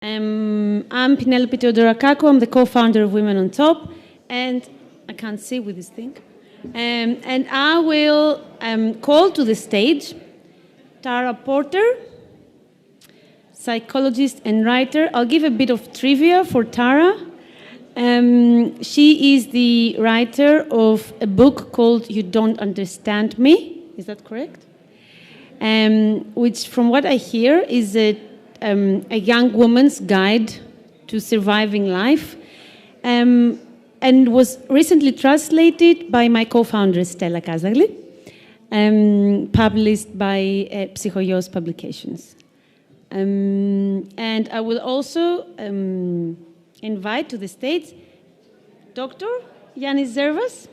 I'm Penelope Teodorakako. I'm the co-founder of Women on Top, and I can't see with this thing. And I will call to the stage Tara Porter, psychologist and writer. I'll give a bit of trivia for Tara. She is the writer of a book called You Don't Understand Me. Is that correct? Which, from what I hear, is a young woman's guide to surviving life, and was recently translated by my co-founder Stella Kazagli, published by Psychogos Publications. And I will also invite to the stage Dr. Yanis Zervas,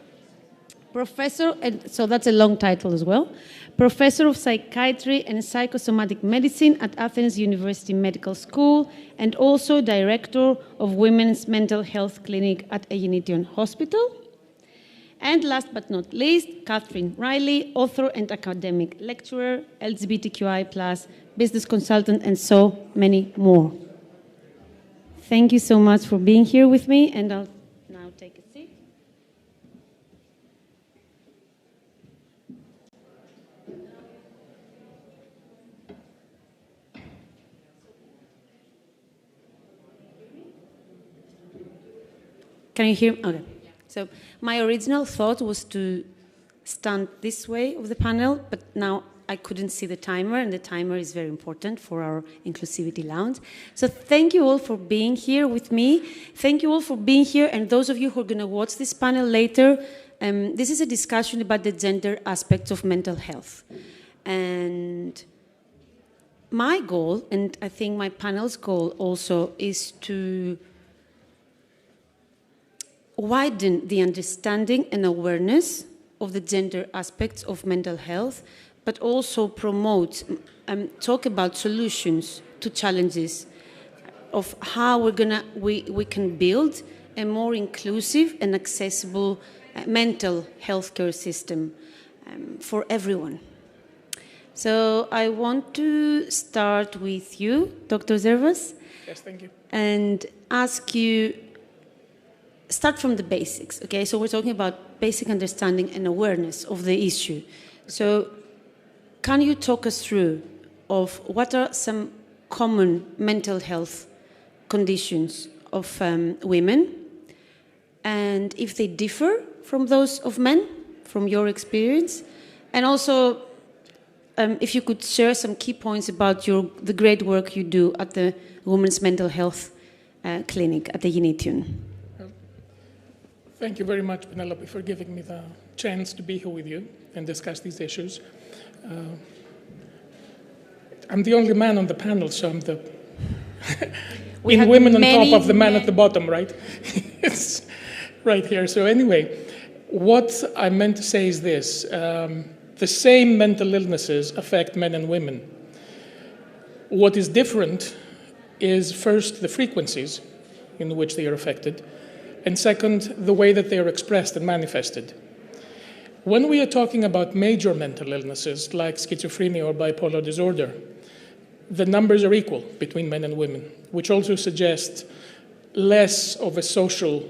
professor, and so that's a long title as well, professor of psychiatry and psychosomatic medicine at Athens University Medical School, and also director of Women's Mental Health Clinic at Aeginetion Hospital. And last but not least, Catherine Riley, author and academic lecturer, LGBTQI+, business consultant, and so many more. Thank you so much for being here with me, and I'll now take a seat. Can you hear me? Okay. So my original thought was to stand this way of the panel, but now I couldn't see the timer, and the timer is very important for our Inclusivity Lounge. So thank you all for being here with me. Thank you all for being here, and those of you who are going to watch this panel later, this is a discussion about the gender aspects of mental health. And my goal, and I think my panel's goal also, is to widen the understanding and awareness of the gender aspects of mental health, but also promote, talk about solutions to challenges of how we can build a more inclusive and accessible mental health care system for everyone. So I want to start with you, Dr. Zervas. Yes, thank you. And ask you, start from the basics, okay? So we're talking about basic understanding and awareness of the issue. So can you talk us through of what are some common mental health conditions of women, and if they differ from those of men, from your experience? And also, if you could share some key points about the great work you do at the Women's Mental Health Clinic at the Aeginetion. Thank you very much, Penelope, for giving me the chance to be here with you and discuss these issues. I'm the only man on the panel, so I'm the in women on top of the man at the bottom, right? It's right here. So anyway, what I meant to say is this. The same mental illnesses affect men and women. What is different is, first, the frequencies in which they are affected, and second, the way that they are expressed and manifested. When we are talking about major mental illnesses like schizophrenia or bipolar disorder, the numbers are equal between men and women, which also suggests less of a social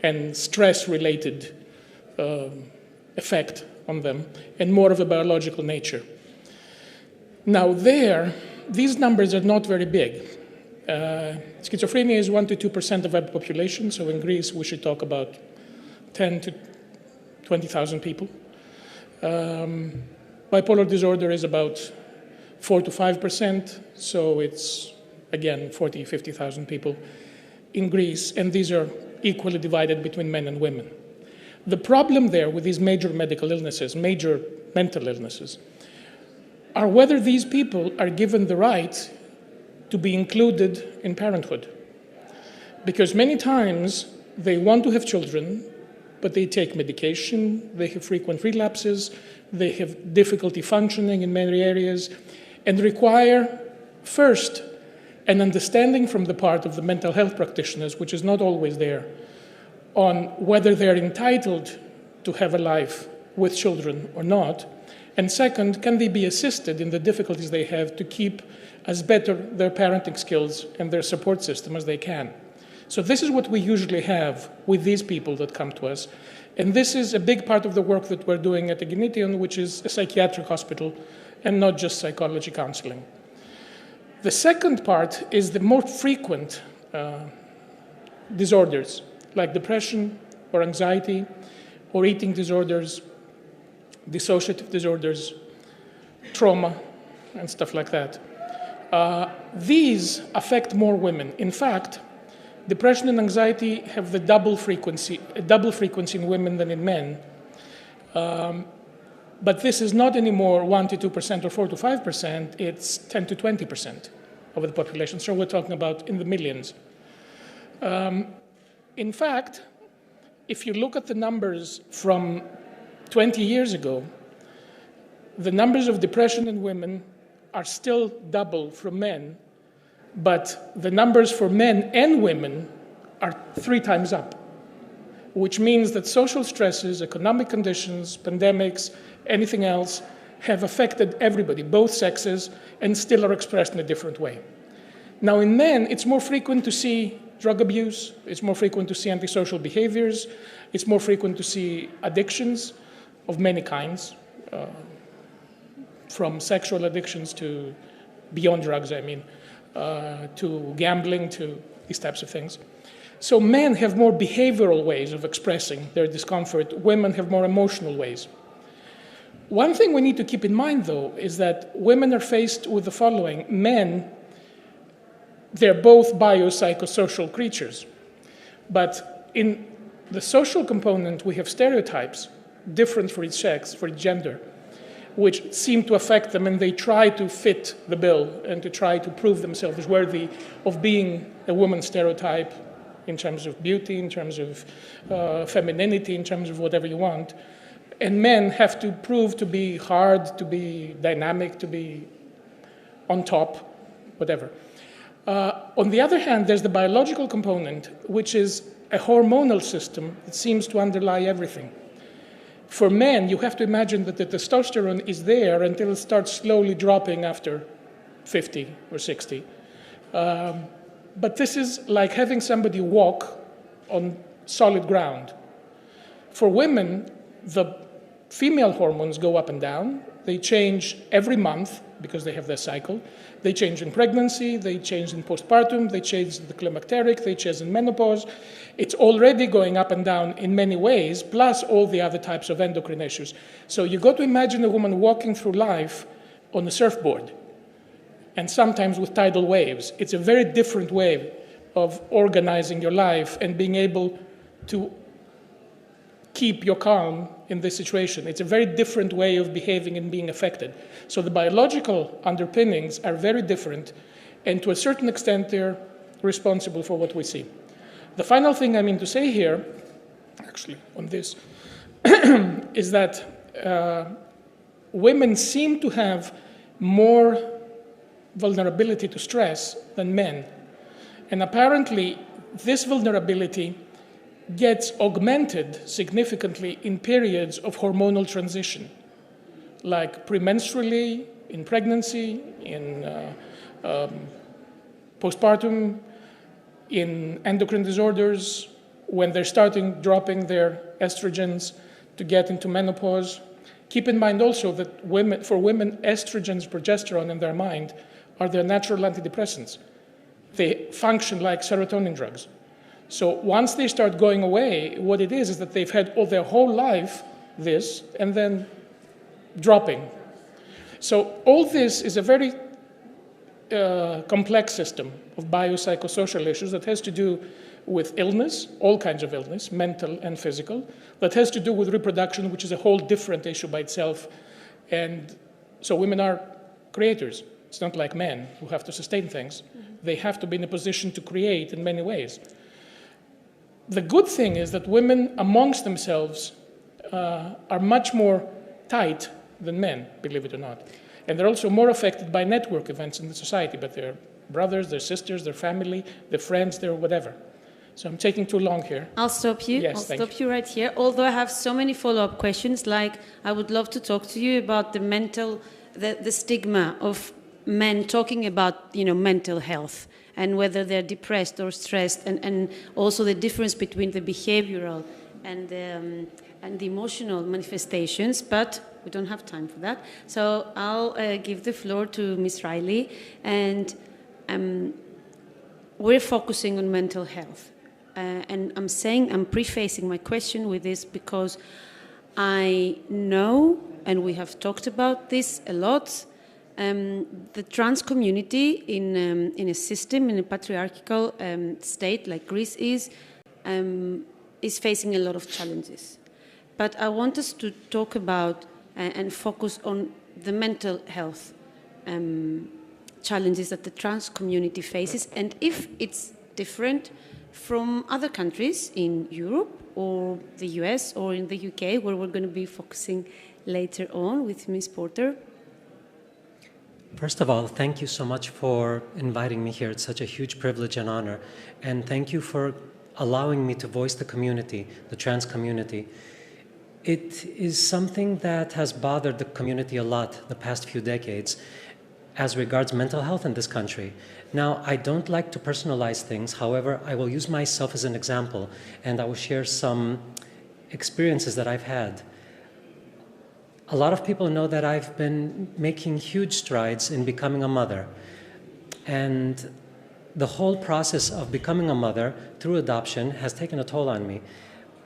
and stress-related effect on them and more of a biological nature. Now these numbers are not very big. Schizophrenia is 1 to 2% of our population, so in Greece we should talk about 10 to 20,000 people. Bipolar disorder is about 4 to 5%, so it's, again, 40, 50,000 people in Greece, and these are equally divided between men and women. The problem there with these major medical illnesses, major mental illnesses, are whether these people are given the right to be included in parenthood. Because many times they want to have children, but they take medication, they have frequent relapses, they have difficulty functioning in many areas, and require, first, an understanding from the part of the mental health practitioners, which is not always there, on whether they're entitled to have a life with children or not, And second, can they be assisted in the difficulties they have to keep as better their parenting skills and their support system as they can? So this is what we usually have with these people that come to us. And this is a big part of the work that we're doing at Eginetian, which is a psychiatric hospital and not just psychology counseling. The second part is the more frequent disorders, like depression or anxiety or eating disorders, dissociative disorders, trauma, and stuff like that. These affect more women. In fact, depression and anxiety have a double frequency in women than in men. But this is not anymore 1 to 2% or 4 to 5%, it's 10 to 20% of the population. So we're talking about in the millions. In fact, if you look at the numbers from 20 years ago, the numbers of depression in women are still double from men, but the numbers for men and women are 3 times up, which means that social stresses, economic conditions, pandemics, anything else have affected everybody, both sexes, and still are expressed in a different way. Now, in men, it's more frequent to see drug abuse, it's more frequent to see antisocial behaviors, it's more frequent to see addictions of many kinds, from sexual addictions to beyond drugs, to gambling, to these types of things. So men have more behavioral ways of expressing their discomfort. Women have more emotional ways. One thing we need to keep in mind, though, is that women are faced with the following. Men, they're both biopsychosocial creatures. But in the social component, we have stereotypes, different for each sex, for each gender, which seem to affect them, and they try to fit the bill and to try to prove themselves worthy of being a woman stereotype in terms of beauty, in terms of femininity, in terms of whatever you want. And men have to prove to be hard, to be dynamic, to be on top, whatever. On the other hand, there's the biological component, which is a hormonal system that seems to underlie everything. For men, you have to imagine that the testosterone is there until it starts slowly dropping after 50 or 60. But this is like having somebody walk on solid ground. For women, the female hormones go up and down. They change every month because they have their cycle. They change in pregnancy, they change in postpartum, they change in the climacteric, they change in menopause. It's already going up and down in many ways, plus all the other types of endocrine issues. So you got to imagine a woman walking through life on a surfboard, and sometimes with tidal waves. It's a very different way of organizing your life and being able to keep your calm in this situation. It's a very different way of behaving and being affected. So the biological underpinnings are very different, and to a certain extent, they're responsible for what we see. The final thing I mean to say here, actually, on this, is that women seem to have more vulnerability to stress than men. And apparently, this vulnerability gets augmented significantly in periods of hormonal transition, like premenstrually, in pregnancy, in postpartum, in endocrine disorders, when they're dropping their estrogens to get into menopause. Keep in mind also that for women, estrogens, progesterone in their mind are their natural antidepressants. They function like serotonin drugs. So once they start going away, what it is that they've had all their whole life this, and then dropping. So all this is a very complex system of biopsychosocial issues that has to do with illness, all kinds of illness, mental and physical, that has to do with reproduction, which is a whole different issue by itself. And so women are creators. It's not like men who have to sustain things. They have to be in a position to create in many ways. The good thing is that women amongst themselves are much more tight than men, believe it or not. And they're also more affected by network events in the society, but their brothers, their sisters, their family, their friends, their whatever. So I'm taking too long here. I'll stop you. Yes, I'll thank stop you right here. Although I have so many follow-up questions, like I would love to talk to you about the stigma of men talking about, mental health and whether they're depressed or stressed, and also the difference between the behavioral and the emotional manifestations. But we don't have time for that. So I'll give the floor to Ms. Riley, and we're focusing on mental health. And I'm prefacing my question with this because I know, and we have talked about this a lot, the trans community in a system, in a patriarchal state like Greece is facing a lot of challenges. But I want us to talk about and focus on the mental health challenges that the trans community faces, and if it's different from other countries in Europe or the US or in the UK, where we're going to be focusing later on with Ms. Porter. First of all, thank you so much for inviting me here. It's such a huge privilege and honor. And thank you for allowing me to voice the community, the trans community. It is something that has bothered the community a lot the past few decades as regards mental health in this country. Now, I don't like to personalize things. However, I will use myself as an example, and I will share some experiences that I've had. A lot of people know that I've been making huge strides in becoming a mother. And the whole process of becoming a mother through adoption has taken a toll on me,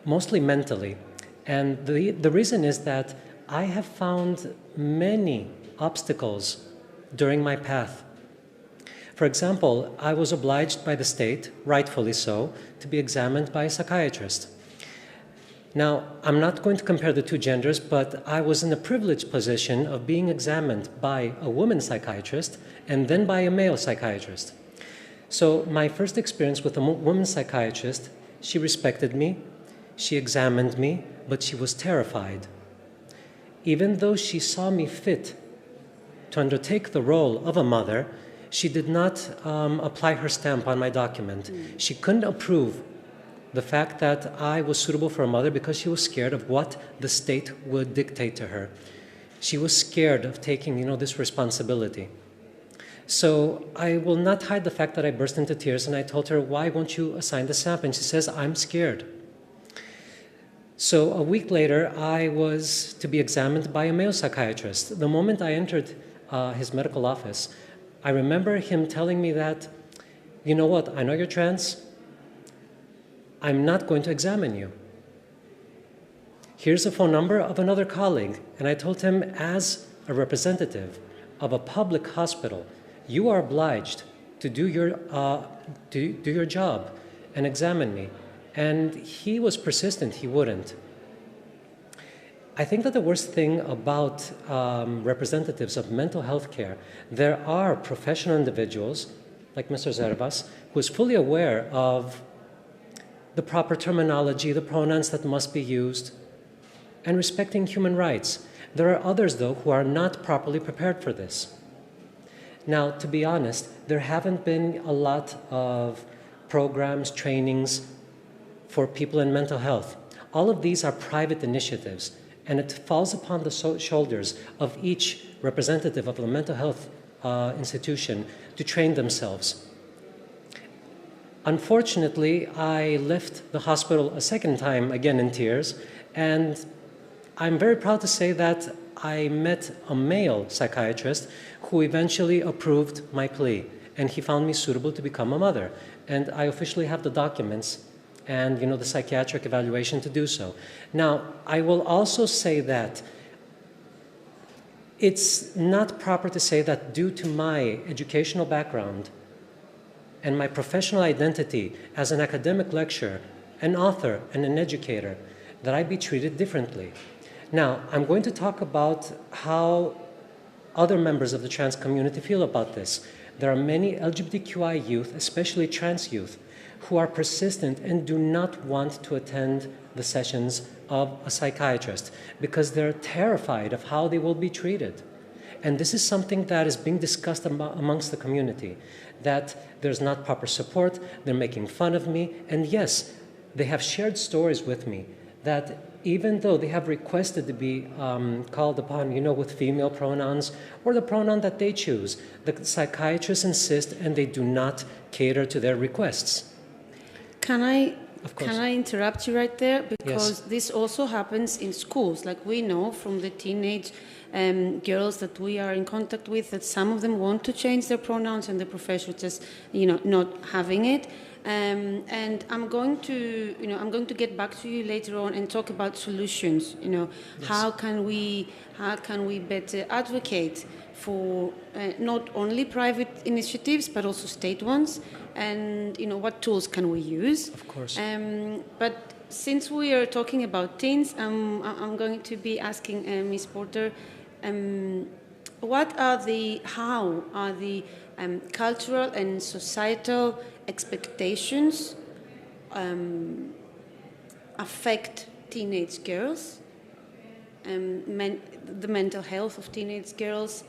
mostly mentally. And the reason is that I have found many obstacles during my path. For example, I was obliged by the state, rightfully so, to be examined by a psychiatrist. Now, I'm not going to compare the two genders, but I was in a privileged position of being examined by a woman psychiatrist and then by a male psychiatrist. So my first experience with a woman psychiatrist, she respected me, she examined me, but she was terrified. Even though she saw me fit to undertake the role of a mother, she did not apply her stamp on my document. She couldn't approve the fact that I was suitable for a mother because she was scared of what the state would dictate to her. She was scared of taking, this responsibility. So I will not hide the fact that I burst into tears and I told her, why won't you assign the stamp? And she says, I'm scared. So a week later, I was to be examined by a male psychiatrist. The moment I entered his medical office, I remember him telling me that, you know what, I know you're trans. I'm not going to examine you. Here's a phone number of another colleague. And I told him, as a representative of a public hospital, you are obliged to do your job and examine me. And he was persistent, he wouldn't. I think that the worst thing about representatives of mental health care, there are professional individuals, like Mr. Zervas, who is fully aware of the proper terminology, the pronouns that must be used, and respecting human rights. There are others, though, who are not properly prepared for this. Now, to be honest, there haven't been a lot of programs, trainings for people in mental health. All of these are private initiatives, and it falls upon the shoulders of each representative of the mental health institution to train themselves. Unfortunately, I left the hospital a second time, again in tears, and I'm very proud to say that I met a male psychiatrist who eventually approved my plea, and he found me suitable to become a mother. And I officially have the documents and the psychiatric evaluation to do so. Now, I will also say that it's not proper to say that due to my educational background and my professional identity as an academic lecturer, an author, and an educator, that I be treated differently. Now, I'm going to talk about how other members of the trans community feel about this. There are many LGBTQI youth, especially trans youth, who are persistent and do not want to attend the sessions of a psychiatrist because they're terrified of how they will be treated. And this is something that is being discussed amongst the community, that there's not proper support, they're making fun of me, and yes, they have shared stories with me that even though they have requested to be called upon, with female pronouns or the pronoun that they choose, the psychiatrists insist and they do not cater to their requests. Can I Of course. Can I interrupt you right there? Because Yes. this also happens in schools. Like we know from the teenage girls that we are in contact with that some of them want to change their pronouns and the professor just, not having it. And I'm going to get back to you later on and talk about solutions. Yes. How can we better advocate for not only private initiatives but also state ones, and what tools can we use? Of course. But since we are talking about teens, I'm going to be asking Ms. Porter, how are the cultural and societal expectations affect teenage girls, the mental health of teenage girls,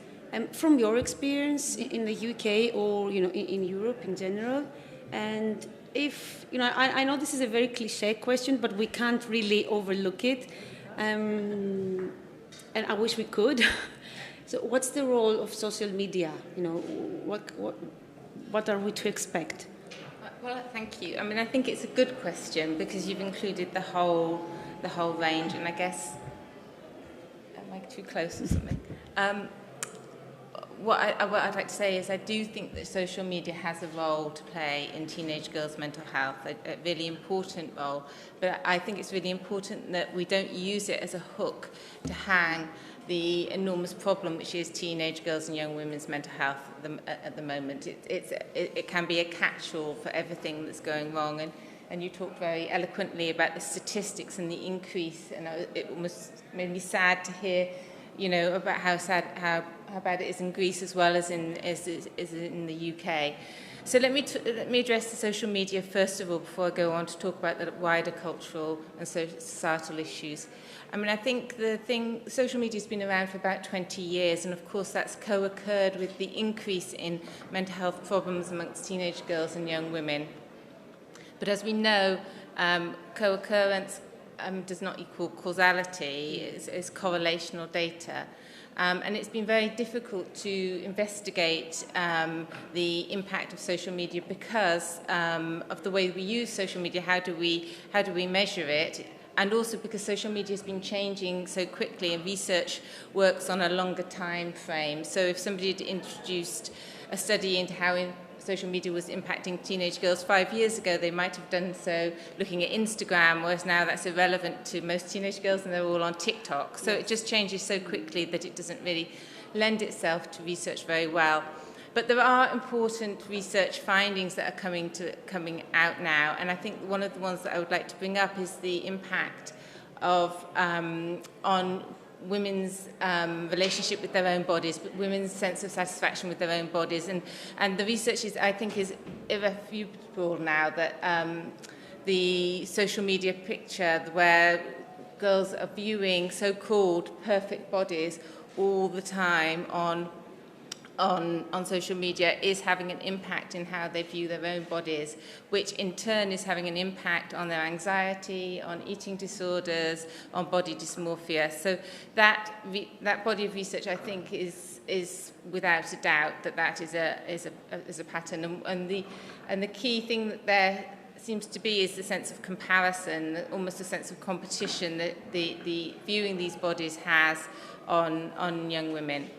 from your experience in the UK or in Europe in general. And if I know this is a very cliche question, but we can't really overlook it, and I wish we could. So what's the role of social media? What are we to expect? Well, thank you. I mean, I think it's a good question because you've included the whole range, and I guess, am I too close or something? What I'd like to say is I do think that social media has a role to play in teenage girls' mental health, a really important role. But I think it's really important that we don't use it as a hook to hang the enormous problem which is teenage girls and young women's mental health at the moment. It can be a catch-all for everything that's going wrong. And you talked very eloquently about the statistics and the increase, and it almost made me sad to hear, about how bad it is in Greece as well as in the UK. So let me address the social media first of all before I go on to talk about the wider cultural and societal issues. I mean, I think social media has been around for about 20 years, and of course that's co-occurred with the increase in mental health problems amongst teenage girls and young women. But as we know, co-occurrence does not equal causality, it's correlational data. And it's been very difficult to investigate the impact of social media because of the way we use social media. How do we measure it? And also because social media has been changing so quickly, and research works on a longer time frame. So if somebody had introduced a study into how social media was impacting teenage girls 5 years ago, they might have done so looking at Instagram, whereas now that's irrelevant to most teenage girls and they're all on TikTok. So it just changes so quickly that it doesn't really lend itself to research very well. But there are important research findings that are coming out now, and I think one of the ones that I would like to bring up is the impact of on women's relationship with their own bodies, but women's sense of satisfaction with their own bodies. And the research is irrefutable now that the social media picture where girls are viewing so-called perfect bodies all the time on social media is having an impact in how they view their own bodies, which in turn is having an impact on their anxiety, on eating disorders, on body dysmorphia. So that body of research, I think, is without a doubt that is a pattern. And the key thing that there seems to be is the sense of comparison, almost a sense of competition that the viewing these bodies has on young women.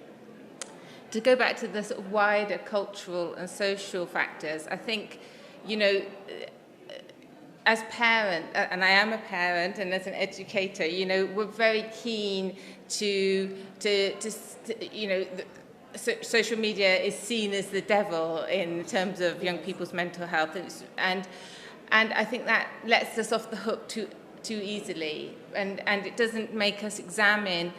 To go back to the sort of wider cultural and social factors, I think, as parent, and I am a parent, and as an educator, we're very keen to social media is seen as the devil in terms of young people's mental health, and I think that lets us off the hook too easily, and it doesn't make us examine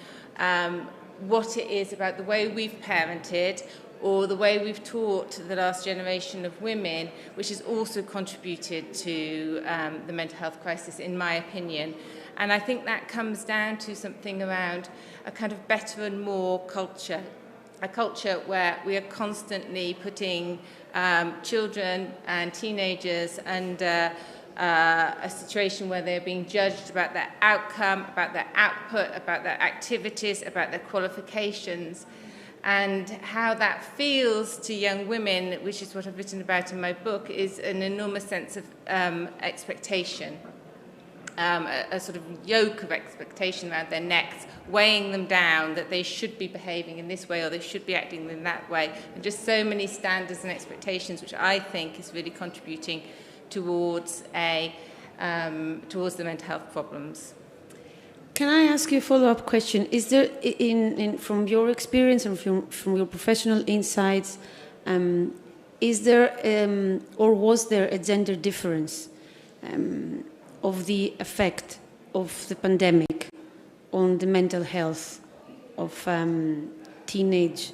what it is about the way we've parented or the way we've taught the last generation of women, which has also contributed to the mental health crisis, in my opinion. And I think that comes down to something around a kind of better and more culture a culture where we are constantly putting children and teenagers under a situation where they're being judged about their outcome, about their output, about their activities, about their qualifications, and how that feels to young women, which is what I've written about in my book, is an enormous sense of expectation. A sort of yoke of expectation around their necks, weighing them down, that they should be behaving in this way or they should be acting in that way, and just so many standards and expectations, which I think is really contributing towards towards the mental health problems. Can I ask you a follow-up question? Is there, from your experience and from your professional insights, is there or was there a gender difference of the effect of the pandemic on the mental health of teenagers?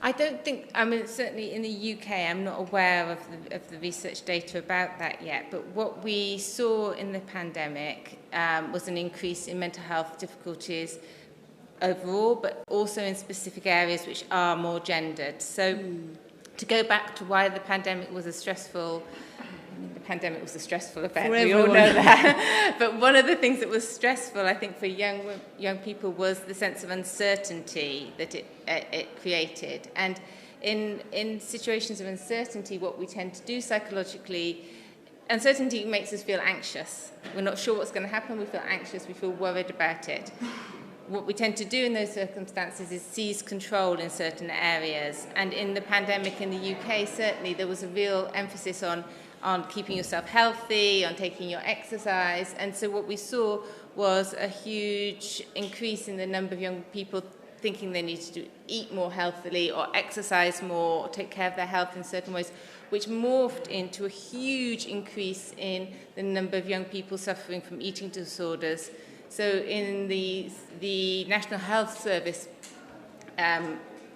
I don't think, I mean, certainly in the UK, I'm not aware of the research data about that yet, but what we saw in the pandemic was an increase in mental health difficulties overall, but also in specific areas which are more gendered. So to go back to why the pandemic was a stressful event. For we all know that. But one of the things that was stressful, I think, for young people was the sense of uncertainty that it created. And in situations of uncertainty, what we tend to do psychologically, uncertainty makes us feel anxious. We're not sure what's going to happen. We feel anxious. We feel worried about it. What we tend to do in those circumstances is seize control in certain areas. And in the pandemic in the UK, certainly, there was a real emphasis on keeping yourself healthy, on taking your exercise. And so what we saw was a huge increase in the number of young people thinking they needed to eat more healthily or exercise more or take care of their health in certain ways, which morphed into a huge increase in the number of young people suffering from eating disorders. So in the National Health Service,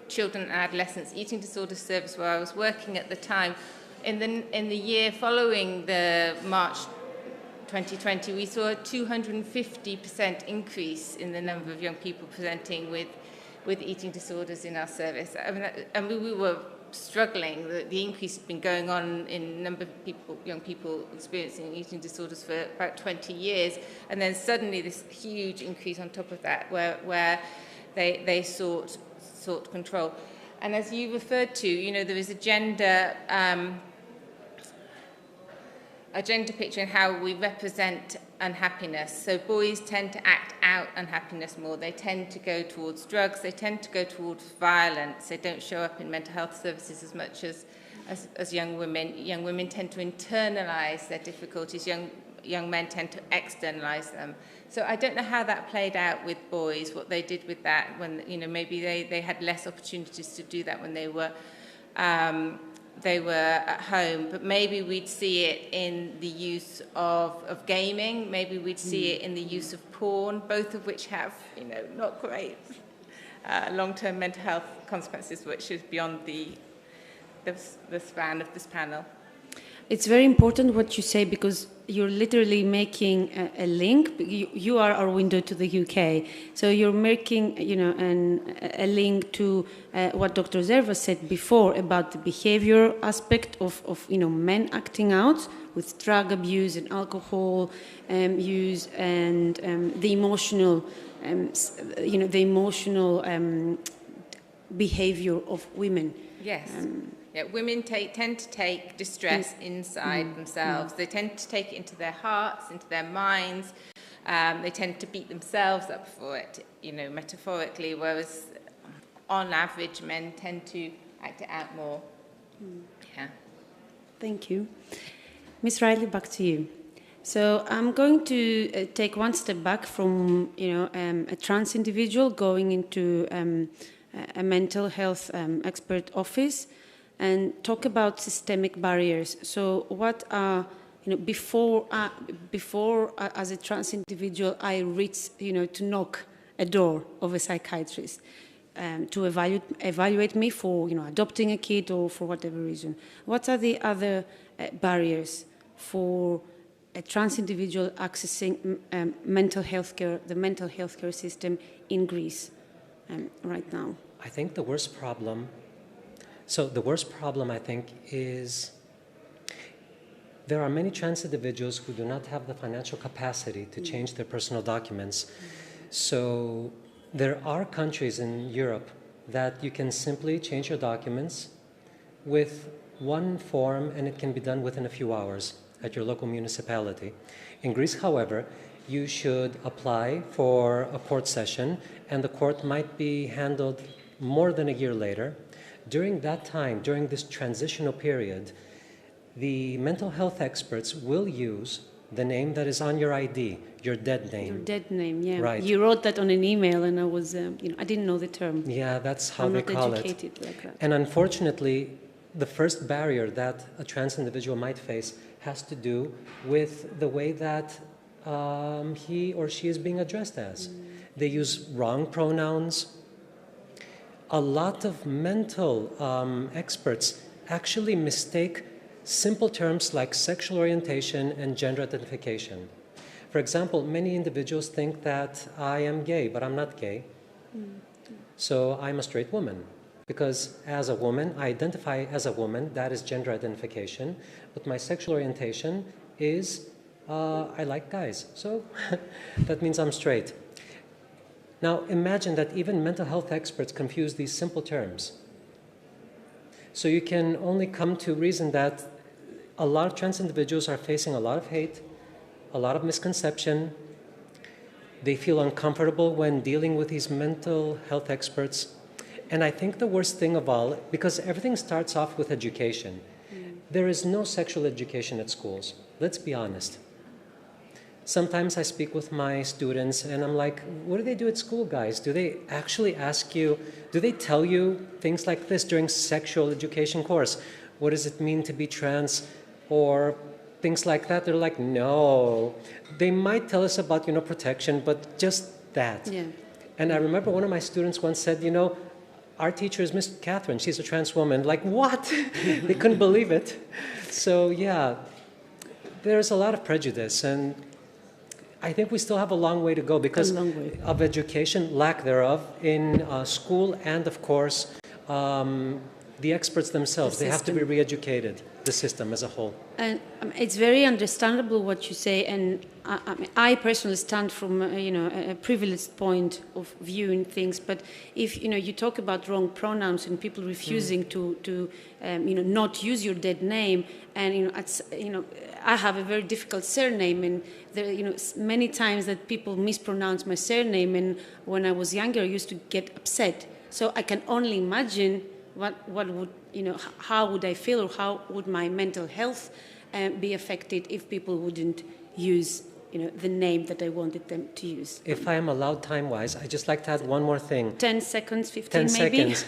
Children and Adolescents Eating Disorders Service, where I was working at the time, in the year following the March 2020, we saw a 250% increase in the number of young people presenting with eating disorders in our service. I mean, we were struggling. The increase had been going on in number of young people experiencing eating disorders for about 20 years, and then suddenly this huge increase on top of that, where they sought control. And as you referred to, you know, there is a gender picture in how we represent unhappiness. So boys tend to act out unhappiness more. They tend to go towards drugs. They tend to go towards violence. They don't show up in mental health services as much as young women. Young women tend to internalize their difficulties. Young men tend to externalize them. So I don't know how that played out with boys, what they did with that when, you know, maybe they had less opportunities to do that when they were at home, but maybe we'd see it in the use of gaming, maybe we'd see it in the use of porn, both of which have, you know, not great long-term mental health consequences, which is beyond the span of this panel. It's very important what you say, because you're literally making a link. You are our window to the UK, so you're making, you know, a link to what Dr. Zervas said before about the behavior aspect of you know, men acting out with drug abuse and alcohol use, and the emotional, you know, the emotional behavior of women. Yes. Yeah, women tend to take distress inside themselves. They tend to take it into their hearts, into their minds. They tend to beat themselves up for it, you know, metaphorically, whereas on average men tend to act it out more. Yeah. Thank you. Ms. Riley, back to you. So I'm going to take one step back from, you know, a trans individual going into a mental health expert office, and talk about systemic barriers. So what are, you know, before as a trans individual, I reach, you know, to knock a door of a psychiatrist to evaluate me for, you know, adopting a kid or for whatever reason. What are the other barriers for a trans individual accessing mental health care, the mental health care system in Greece? right now? I think the worst problem, I think, is there are many trans individuals who do not have the financial capacity to change their personal documents. So there are countries in Europe that you can simply change your documents with one form, and it can be done within a few hours at your local municipality. In Greece, however, you should apply for a court session, and the court might be handled more than a year later. During that time, during this transitional period, the mental health experts will use the name that is on your ID, your dead name. Your dead name, yeah. Right. You wrote that on an email, and I was, I didn't know the term. Yeah, that's how they call it. I'm not educated like that. And unfortunately, the first barrier that a trans individual might face has to do with the way that he or she is being addressed as. They use wrong pronouns. A lot of mental experts actually mistake simple terms like sexual orientation and gender identification. For example, many individuals think that I am gay, but I'm not gay. So I'm a straight woman. Because as a woman, I identify as a woman, that is gender identification, but my sexual orientation is I like guys. So that means I'm straight. Now imagine that even mental health experts confuse these simple terms. So you can only come to reason that a lot of trans individuals are facing a lot of hate, a lot of misconception. They feel uncomfortable when dealing with these mental health experts. And I think the worst thing of all, because everything starts off with education. There is no sexual education at schools. Let's be honest. Sometimes I speak with my students and I'm like, what do they do at school, guys? Do they actually ask you, do they tell you things like this during sexual education course? What does it mean to be trans? Or things like that? They're like, no. They might tell us about, protection, but just that. Yeah. And I remember one of my students once said, our teacher is Miss Catherine. She's a trans woman. Like, what? They couldn't believe it. So, yeah, there's a lot of prejudice. And I think we still have a long way to go because of education, lack thereof, in school and, of course, the experts themselves. They have to be re-educated, the system as a whole. And it's very understandable what you say, and I personally stand from a privileged point of viewing things. But if you talk about wrong pronouns and people refusing to not use your dead name, and I have a very difficult surname, and there many times that people mispronounce my surname, and when I was younger, I used to get upset. So I can only imagine what would how would I feel, or how would my mental health be affected if people wouldn't use the name that I wanted them to use. If I am allowed time-wise, I'd just like to add one more thing. 10 seconds, 15 10 maybe. seconds.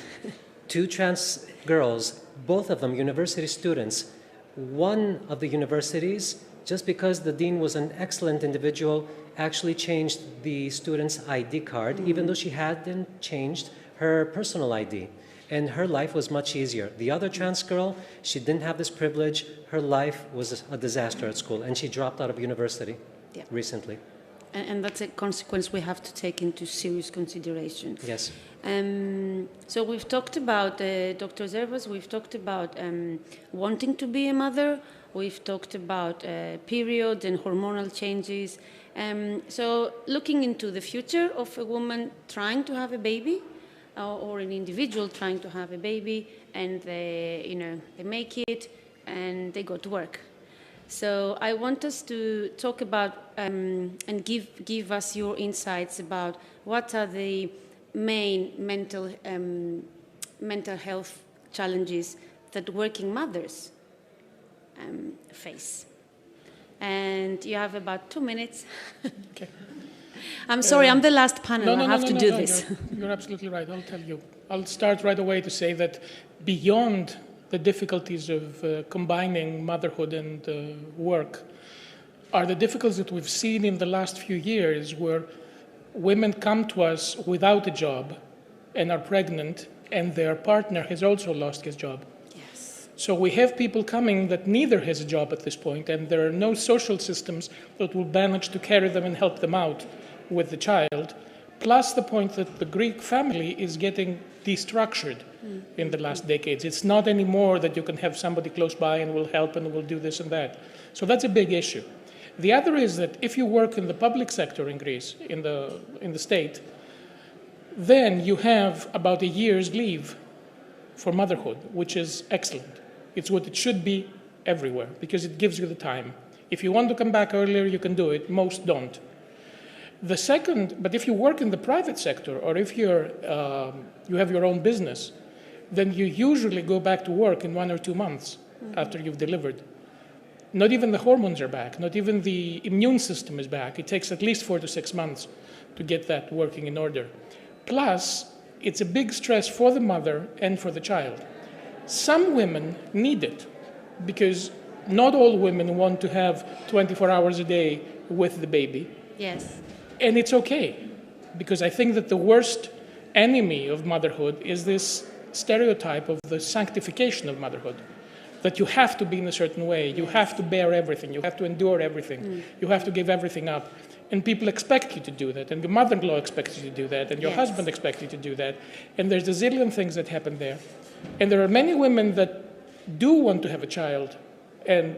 2 trans girls, both of them university students. One of the universities, just because the dean was an excellent individual, actually changed the student's ID card, even though she hadn't changed her personal ID. And her life was much easier. The other trans girl, she didn't have this privilege. Her life was a disaster at school, and she dropped out of university recently. And that's a consequence we have to take into serious consideration. Yes. So we've talked about, Dr. Zervas, we've talked about wanting to be a mother. We've talked about periods and hormonal changes. So looking into the future of a woman trying to have a baby, or an individual trying to have a baby, and they make it and they go to work. So I want us to talk about and give us your insights about what are the main mental health challenges that working mothers face. And you have about 2 minutes. Okay. I'm sorry, I'm the last panel. I have to do this. You're absolutely right. I'll tell you. I'll start right away to say that beyond the difficulties of combining motherhood and work are the difficulties that we've seen in the last few years where women come to us without a job and are pregnant, and their partner has also lost his job. Yes. So we have people coming that neither has a job at this point, and there are no social systems that will manage to carry them and help them out with the child. plus the point that the Greek family is getting destructured in the last decades. It's not anymore that you can have somebody close by and will help and will do this and that. So that's a big issue. The other is that if you work in the public sector in Greece, in the state, then you have about a year's leave for motherhood, which is excellent. It's what it should be everywhere, because it gives you the time. If you want to come back earlier, you can do it. Most don't. The second, but if you work in the private sector, or if you have your own business, then you usually go back to work in 1 or 2 months after you've delivered. Not even the hormones are back. Not even the immune system is back. It takes at least 4 to 6 months to get that working in order. Plus, it's a big stress for the mother and for the child. Some women need it because not all women want to have 24 hours a day with the baby. Yes. And it's okay, because I think that the worst enemy of motherhood is this stereotype of the sanctification of motherhood, that you have to be in a certain way, you have to bear everything, you have to endure everything, you have to give everything up. And people expect you to do that, and your mother-in-law expects you to do that, and your husband expects you to do that. And there's a zillion things that happen there. And there are many women that do want to have a child and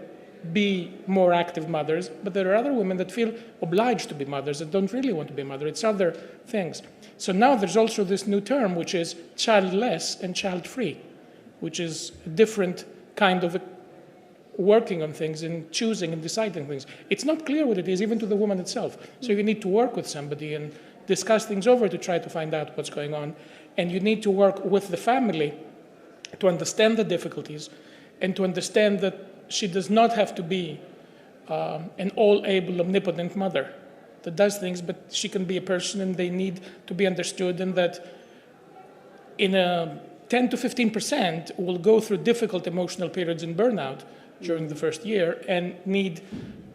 be more active mothers, but there are other women that feel obliged to be mothers, that don't really want to be a mother. It's other things. So now there's also this new term, which is childless and child-free, which is a different kind of working on things and choosing and deciding things. It's not clear what it is, even to the woman itself. So you need to work with somebody and discuss things over to try to find out what's going on. And you need to work with the family to understand the difficulties and to understand that she does not have to be an all-able, omnipotent mother that does things, but she can be a person and they need to be understood, and that in a 10 to 15% will go through difficult emotional periods and burnout during the first year and need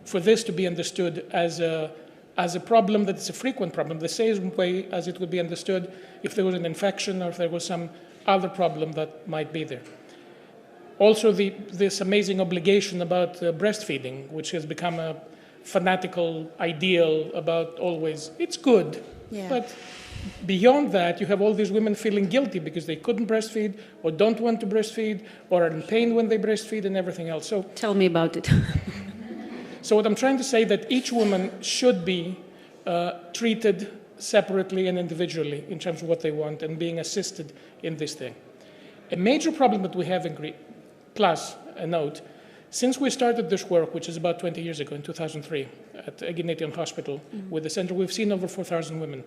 for this to be understood as a problem that is a frequent problem, the same way as it would be understood if there was an infection or if there was some other problem that might be there. Also, this amazing obligation about breastfeeding, which has become a fanatical ideal about always, it's good, but beyond that, you have all these women feeling guilty because they couldn't breastfeed or don't want to breastfeed or are in pain when they breastfeed and everything else. So tell me about it. So what I'm trying to say that each woman should be treated separately and individually in terms of what they want and being assisted in this thing. A major problem that we have in Greece, plus a note, since we started this work, which is about 20 years ago in 2003 at Eginetian Hospital with the center, we've seen over 4,000 women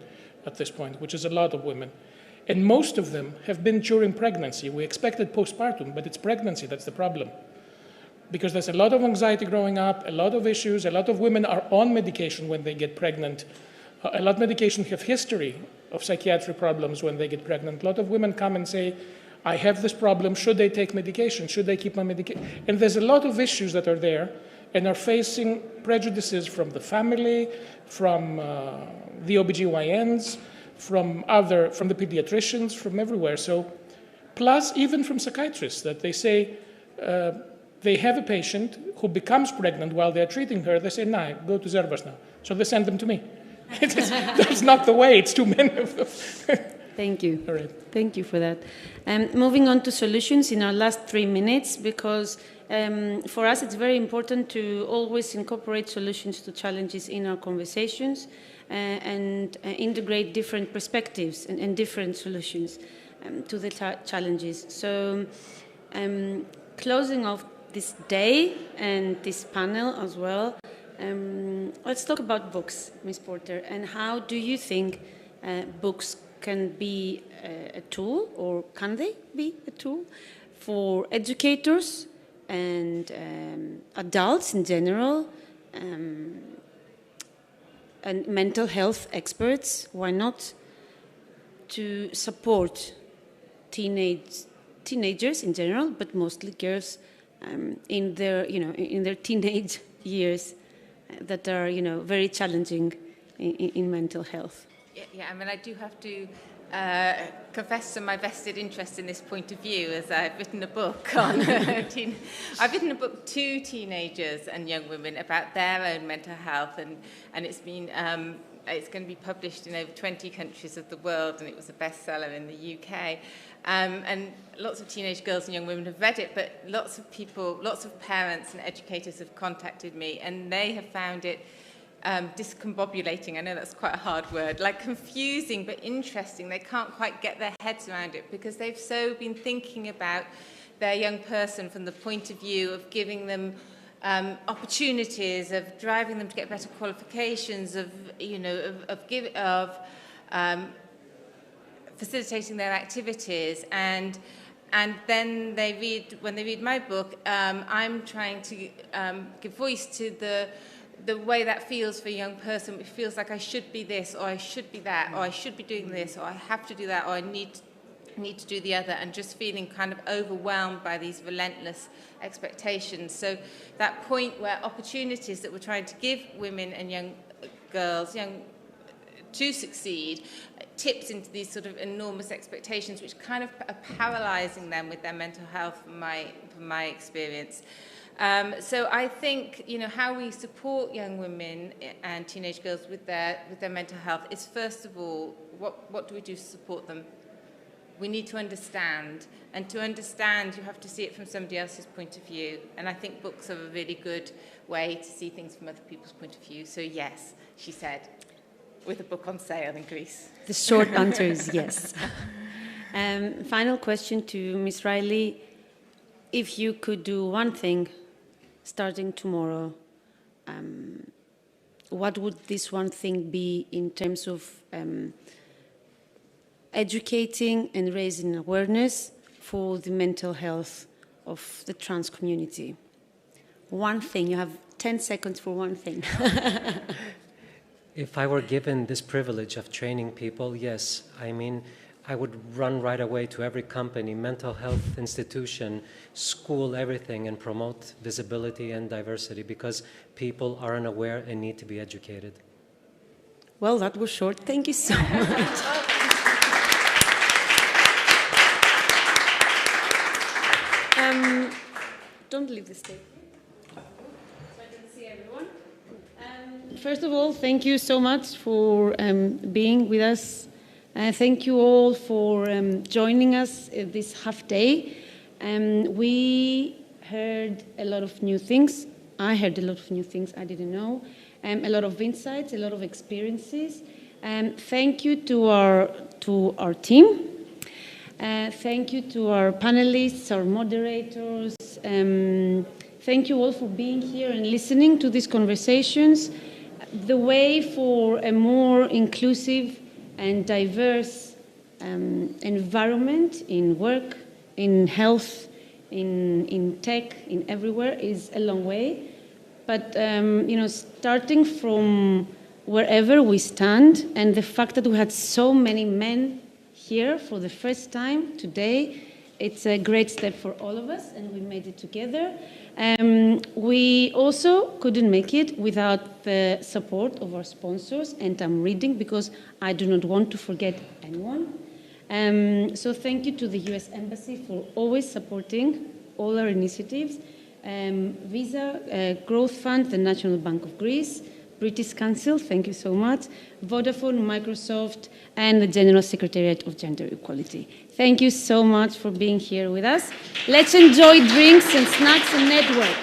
at this point, which is a lot of women. And most of them have been during pregnancy. We expected postpartum, but it's pregnancy that's the problem. Because there's a lot of anxiety growing up, a lot of issues, a lot of women are on medication when they get pregnant. A lot of medication have history of psychiatric problems when they get pregnant. A lot of women come and say, I have this problem, should they take medication? Should they keep my medication? And there's a lot of issues that are there and are facing prejudices from the family, from the OBGYNs, from the pediatricians, from everywhere. So, plus even from psychiatrists, that they say they have a patient who becomes pregnant while they're treating her, they say, nah, go to Zervas now. So they send them to me. That's not the way, it's too many of them. Thank you. All right. Thank you for that. Moving on to solutions in our last 3 minutes, because for us it's very important to always incorporate solutions to challenges in our conversations and integrate different perspectives and different solutions to the challenges. So closing off this day and this panel as well, let's talk about books, Ms. Porter, and how do you think books can be a tool, or can they be a tool for educators and adults in general, and mental health experts, why not, to support teenagers in general, but mostly girls in their teenage years that are very challenging in mental health. Yeah, I mean, I do have to confess to my vested interest in this point of view, as I've written a book on I've written a book to teenagers and young women about their own mental health, and it's been it's going to be published in over 20 countries of the world, and it was a bestseller in the UK. And lots of teenage girls and young women have read it, but lots of people, lots of parents and educators have contacted me, and they have found it discombobulating. I know that's quite a hard word, like confusing but interesting. They can't quite get their heads around it because they've so been thinking about their young person from the point of view of giving them opportunities, of driving them to get better qualifications, of facilitating their activities, and then when they read my book, I'm trying to give voice to the way that feels for a young person. It feels like I should be this, or I should be that, or I should be doing this, or I have to do that, or I need to do the other, and just feeling kind of overwhelmed by these relentless expectations. So that point where opportunities that we're trying to give women and young girls to succeed tips into these sort of enormous expectations, which kind of are paralyzing them with their mental health, from my experience. So I think, how we support young women and teenage girls with their mental health is, first of all, what do we do to support them? We need to understand, and to understand, you have to see it from somebody else's point of view. And I think books are a really good way to see things from other people's point of view. So yes, she said, with a book on sale in Greece. The short answer is yes. Final question to Ms. Riley. If you could do one thing starting tomorrow, what would this one thing be in terms of educating and raising awareness for the mental health of the trans community? One thing. You have 10 seconds for one thing. If I were given this privilege of training people, yes, I would run right away to every company, mental health institution, school, everything, and promote visibility and diversity, because people are unaware and need to be educated. Well, that was short. Thank you so much. Don't leave the stage. So I can see everyone. First of all, thank you so much for being with us. Thank you all for joining us this half day. We heard a lot of new things. I heard a lot of new things I didn't know. A lot of insights, a lot of experiences. Thank you to our team. Thank you to our panelists, our moderators. Thank you all for being here and listening to these conversations. The way for a more inclusive and diverse environment in work, in health, in tech, in everywhere is a long way. But starting from wherever we stand, and the fact that we had so many men here for the first time today, it's a great step for all of us, and we made it together. We also couldn't make it without the support of our sponsors, and I'm reading because I do not want to forget anyone. So thank you to the US Embassy for always supporting all our initiatives. Visa, Growth Fund, the National Bank of Greece, British Council, thank you so much, Vodafone, Microsoft, and the General Secretariat of Gender Equality. Thank you so much for being here with us. Let's enjoy drinks and snacks and network.